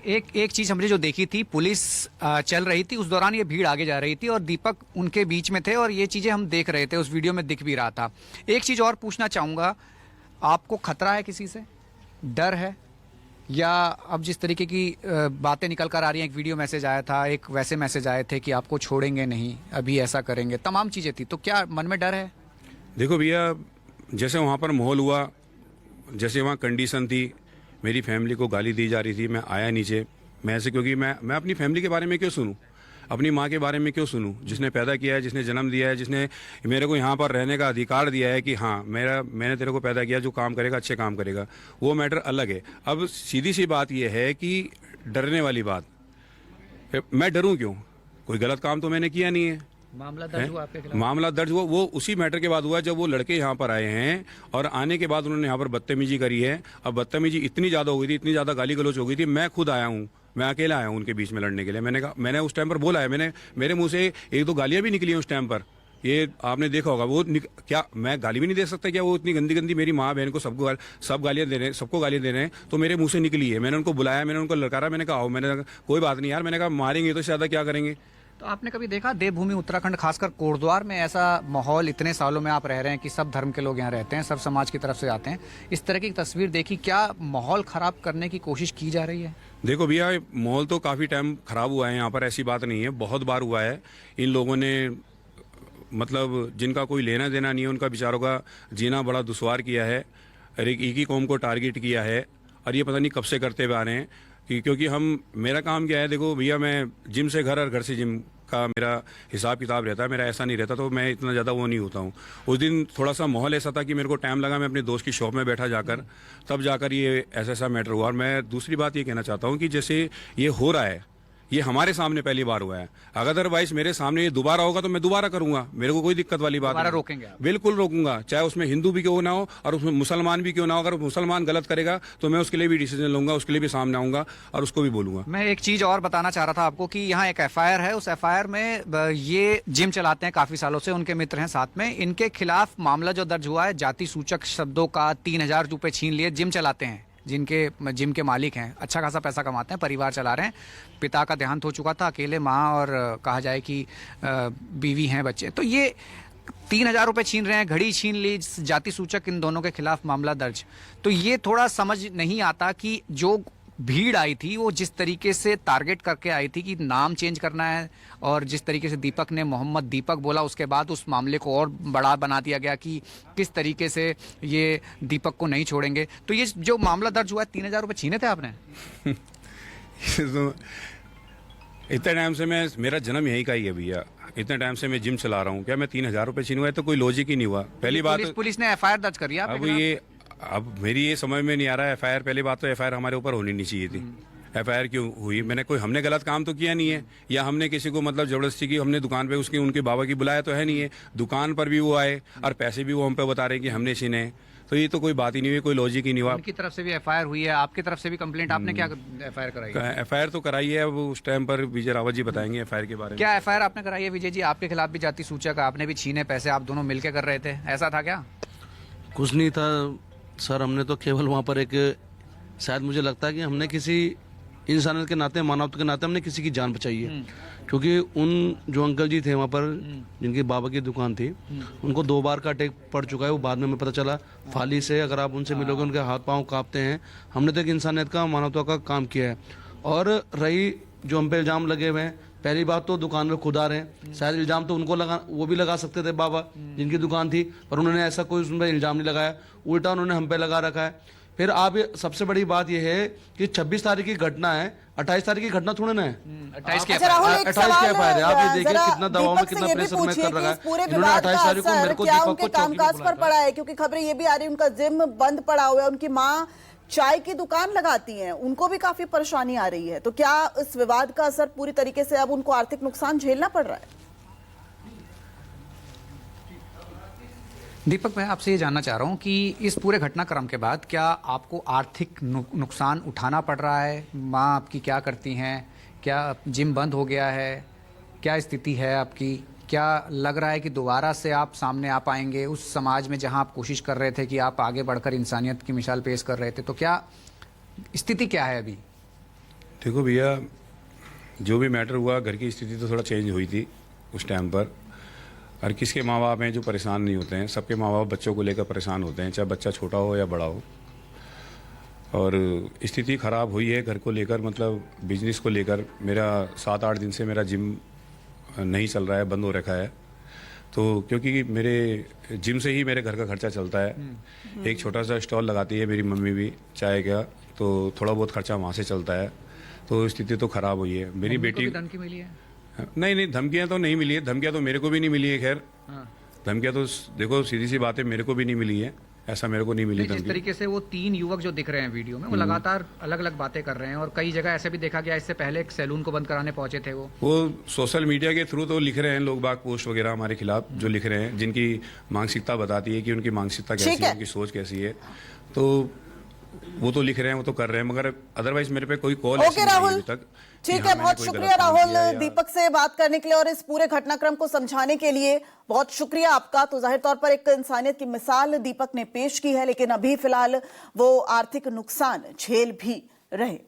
एक चीज हमने जो देखी थी, पुलिस चल रही थी, उस दौरान ये भीड़ आगे जा रही थी और दीपक उनके बीच में थे और ये चीजें हम देख रहे थे, उस वीडियो में दिख भी रहा था। एक चीज और पूछना चाहूंगा, आपको खतरा है किसी से, डर है, या अब जिस तरीके की बातें निकल कर आ रही हैं, एक वीडियो मैसेज आया था, एक वैसे मैसेज आए थे कि आपको छोड़ेंगे नहीं, अभी ऐसा करेंगे, तमाम चीजें थी, तो क्या मन में डर है? देखो भैया, जैसे वहाँ पर माहौल हुआ, जैसे वहाँ कंडीशन थी, मेरी फैमिली को गाली दी जा रही थी, मैं आया नीचे। मैं ऐसे, क्योंकि मैं अपनी फैमिली के बारे में क्यों सुनूं, अपनी माँ के बारे में क्यों सुनूं, जिसने पैदा किया है, जिसने जन्म दिया है, जिसने मेरे को यहाँ पर रहने का अधिकार दिया है कि हाँ मैंने तेरे को पैदा किया, जो काम करेगा अच्छे काम करेगा, वो मैटर अलग है। अब सीधी सी बात यह है कि डरने वाली बात, मैं डरूं क्यों? कोई गलत काम तो मैंने किया नहीं है। मामला दर्ज हुआ आपके खिलाफ? मामला दर्ज हुआ वो उसी मैटर के बाद हुआ जब वो लड़के यहाँ पर आए हैं, और आने के बाद उन्होंने यहाँ पर बदतमीजी करी है। अब बदतमीजी इतनी ज़्यादा हो गई थी, इतनी ज़्यादा गाली गलौज हो गई थी, मैं खुद आया हूँ, मैं अकेला आया हूँ उनके बीच में लड़ने के लिए। मैंने कहा, मैंने उस टाइम पर बोला है, मेरे मुंह से एक दो गालियाँ भी निकली हैं उस टाइम पर, ये आपने देखा होगा। वो क्या मैं गाली भी नहीं दे सकता क्या? वो इतनी गंदी गंदी मेरी माँ बहन को सब गालियाँ दे रहे हैं, सबको गालियाँ दे रहे हैं, तो मेरे मुंह से निकली है। मैंने उनको बुलाया, मैंने उनको ललकारा, मैंने कहा आओ, मैंने कहा कोई बात नहीं यार, मैंने कहा मारेंगे तो ज़्यादा क्या करेंगे। तो आपने कभी देखा देवभूमि उत्तराखंड, खासकर कोटद्वार में ऐसा माहौल, इतने सालों में आप रह रहे हैं कि सब धर्म के लोग यहाँ रहते हैं, सब समाज की तरफ से आते हैं, इस तरह की तस्वीर देखी, क्या माहौल खराब करने की कोशिश की जा रही है? देखो भैया, माहौल तो काफ़ी टाइम खराब हुआ है यहाँ पर, ऐसी बात नहीं है, बहुत बार हुआ है। इन लोगों ने मतलब जिनका कोई लेना देना नहीं है, उनका बेचारों का जीना बड़ा दुश्वार किया है, और एक ही कौम को टारगेट किया है, और ये पता नहीं कब से करते हुए आ रहे हैं। क्योंकि मेरा काम क्या है, देखो भैया, मैं जिम से घर और घर से जिम का मेरा हिसाब किताब रहता है, मेरा ऐसा नहीं रहता, तो मैं इतना ज़्यादा वो नहीं होता हूँ। उस दिन थोड़ा सा माहौल ऐसा था कि मेरे को टाइम लगा, मैं अपने दोस्त की शॉप में बैठा जाकर, तब जाकर ये ऐसा मैटर हुआ। और मैं दूसरी बात ये कहना चाहता हूँ कि जैसे ये हो रहा है, ये हमारे सामने पहली बार हुआ है, अगर अदरवाइज मेरे सामने ये दोबारा होगा तो मैं दोबारा करूंगा, मेरे को कोई दिक्कत वाली बात नहीं। रोकेंगे आप? बिल्कुल रोकूंगा, चाहे उसमें हिंदू भी क्यों ना हो और उसमें मुसलमान भी क्यों ना हो। अगर मुसलमान गलत करेगा तो मैं उसके लिए भी डिसीजन लूंगा, उसके लिए भी सामने आऊंगा और उसको भी बोलूंगा। मैं एक चीज और बताना चाह रहा था आपको कि यहाँ एक एफआईआर है, उस एफआईआर में ये जिम चलाते हैं काफी सालों से, उनके मित्र हैं साथ में, इनके खिलाफ मामला जो दर्ज हुआ है, जाति सूचक शब्दों का 3000 रुपए छीन लिए। जिम चलाते हैं, जिनके जिम के मालिक हैं, अच्छा खासा पैसा कमाते हैं, परिवार चला रहे हैं। पिता का देहांत हो चुका था, अकेले माँ और कहा जाए कि बीवी हैं, बच्चे। तो ये 3000 रुपए छीन रहे हैं, घड़ी छीन ली, जाति सूचक, इन दोनों के खिलाफ मामला दर्ज। तो ये थोड़ा समझ नहीं आता कि जो भीड़ आई थी वो जिस तरीके से टारगेट करके आई थी कि नाम चेंज करना है, और जिस तरीके से दीपक ने मोहम्मद दीपक बोला, उसके बाद उस मामले को और बड़ा बना दिया गया कि किस तरीके से ये दीपक को नहीं छोड़ेंगे। तो ये जो मामला दर्ज हुआ है, 3000 रुपये छीने थे आपने? तो इतने टाइम से मेरा जन्म यही का ही है भैया, इतने टाइम से मैं जिम चला रहा हूँ, क्या मैं 3000 रुपये छीनूंगा? है तो कोई लॉजिक ही नहीं हुआ। पहली बात, पुलिस ने एफआईआर दर्ज करी है। अब मेरी ये समझ में नहीं आ रहा है एफआईआर। पहली बात तो एफआईआर हमारे ऊपर होनी नहीं चाहिए थी। एफआईआर क्यों हुई? हमने गलत काम तो किया नहीं है, या हमने किसी को मतलब जबरदस्ती की, हमने दुकान पे उनके बाबा की बुलाया तो है नहीं है। दुकान पर भी वो आए और पैसे भी वो हम पे बता रहे हैं कि हमने छीने, तो ये तो कोई बात ही नहीं हुई, कोई लॉजिक ही नहीं हुआ। उनकी तरफ से भी एफआईआर हुई है, आपकी तरफ से भी कंप्लेंट, आपने क्या एफआईआर कराई? एफआईआर तो कराई है, अब उस टाइम पर विजय रावत जी बताएंगे एफआईआर के बारे में। क्या एफआईआर आपने कराई है विजय जी? आपके खिलाफ भी जाति सूचक, आपने भी छीने पैसे, आप दोनों मिलकर कर रहे थे, ऐसा था क्या? कुछ नहीं था सर, हमने तो केवल वहाँ पर एक, शायद मुझे लगता है कि हमने किसी इंसानियत के नाते, मानवता के नाते हमने किसी की जान बचाई है। क्योंकि उन जो अंकल जी थे वहाँ पर, जिनकी बाबा की दुकान थी, उनको 2 बार का अटैक पड़ चुका है। वो बाद में हमें पता चला फाली से, अगर आप उनसे मिलोगे उनके हाथ पांव कांपते हैं। हमने तो एक इंसानियत का, मानवता का काम किया है। और रही जो हम पे इल्ज़ाम लगे हुए हैं, पहली बात तो दुकान में खुद आ रहे हैं, शायद इल्ज़ाम तो उनको वो भी लगा सकते थे बाबा जिनकी दुकान थी, पर उन्होंने ऐसा कोई उन पर इल्ज़ाम नहीं लगाया, उल्टा उन्होंने हम पे लगा रखा है। फिर आप सबसे बड़ी बात यह है कि 26 तारीख की घटना है, 28 तारीख की घटना थोड़ा ना है। 28 के एफआईआर है। आप ये देखिए कितना दबाव में, कितना प्रेशर में कर रखा है। इन्होंने 28 तारीख को मेरे को दीपक को कामकाज पर पड़ा है, क्योंकि खबरें ये भी आ रही है उनका जिम बंद पड़ा हुआ है, उनकी माँ चाय की दुकान लगाती हैं, उनको भी काफी परेशानी आ रही है। तो क्या इस विवाद का असर पूरी तरीके से अब उनको आर्थिक नुकसान झेलना पड़ रहा है? दीपक, मैं आपसे ये जानना चाह रहा हूँ कि इस पूरे घटनाक्रम के बाद क्या आपको आर्थिक नुकसान उठाना पड़ रहा है? माँ आपकी क्या करती हैं? क्या जिम बंद हो गया है? क्या स्थिति है आपकी? क्या लग रहा है कि दोबारा से आप सामने आ पाएंगे उस समाज में जहां आप कोशिश कर रहे थे कि आप आगे बढ़कर इंसानियत की मिसाल पेश कर रहे थे? तो क्या स्थिति क्या है अभी? देखो भैया, जो भी मैटर हुआ, घर की स्थिति तो थोड़ा चेंज हुई थी उस टाइम पर। हर किसके माँ बाप हैं जो परेशान नहीं होते हैं, सबके माँ बाप बच्चों को लेकर परेशान होते हैं, चाहे बच्चा छोटा हो या बड़ा हो। और स्थिति ख़राब हुई है घर को लेकर, मतलब बिजनेस को लेकर। मेरा 7-8 दिन से मेरा जिम नहीं चल रहा है, बंद हो रखा है। तो क्योंकि मेरे जिम से ही मेरे घर का खर्चा चलता है। एक छोटा सा स्टॉल लगाती है मेरी मम्मी भी चाय का, तो थोड़ा बहुत खर्चा वहाँ से चलता है। तो स्थिति तो ख़राब हुई है। मेरी बेटी को भी धमकी मिली है? नहीं, धमकियाँ तो नहीं मिली है। धमकियाँ तो मेरे को भी नहीं मिली है। खैर, धमकियाँ तो देखो सीधी सी बात है, मेरे को भी नहीं मिली है। ऐसा मेरे को नहीं मिली जिस धमकी। तरीके से वो 3 युवक जो दिख रहे हैं वीडियो में, वो लगातार अलग अलग बातें कर रहे हैं और कई जगह ऐसे भी देखा गया, इससे पहले एक सैलून को बंद कराने पहुंचे थे वो सोशल मीडिया के थ्रू तो लिख रहे हैं लोग बाग, पोस्ट वगैरह हमारे खिलाफ जो लिख रहे हैं, जिनकी मानसिकता बताती है कि उनकी मानसिकता कैसी है, उनकी सोच कैसी है। तो वो तो लिख रहे हैं, वो तो कर रहे हैं, मगर अदरवाइज मेरे पे कोई कॉल ओके राहुल, ठीक है, बहुत शुक्रिया राहुल दीपक से बात करने के लिए और इस पूरे घटनाक्रम को समझाने के लिए बहुत शुक्रिया आपका। तो जाहिर तौर पर एक इंसानियत की मिसाल दीपक ने पेश की है, लेकिन अभी फिलहाल वो आर्थिक नुकसान झेल भी रहे।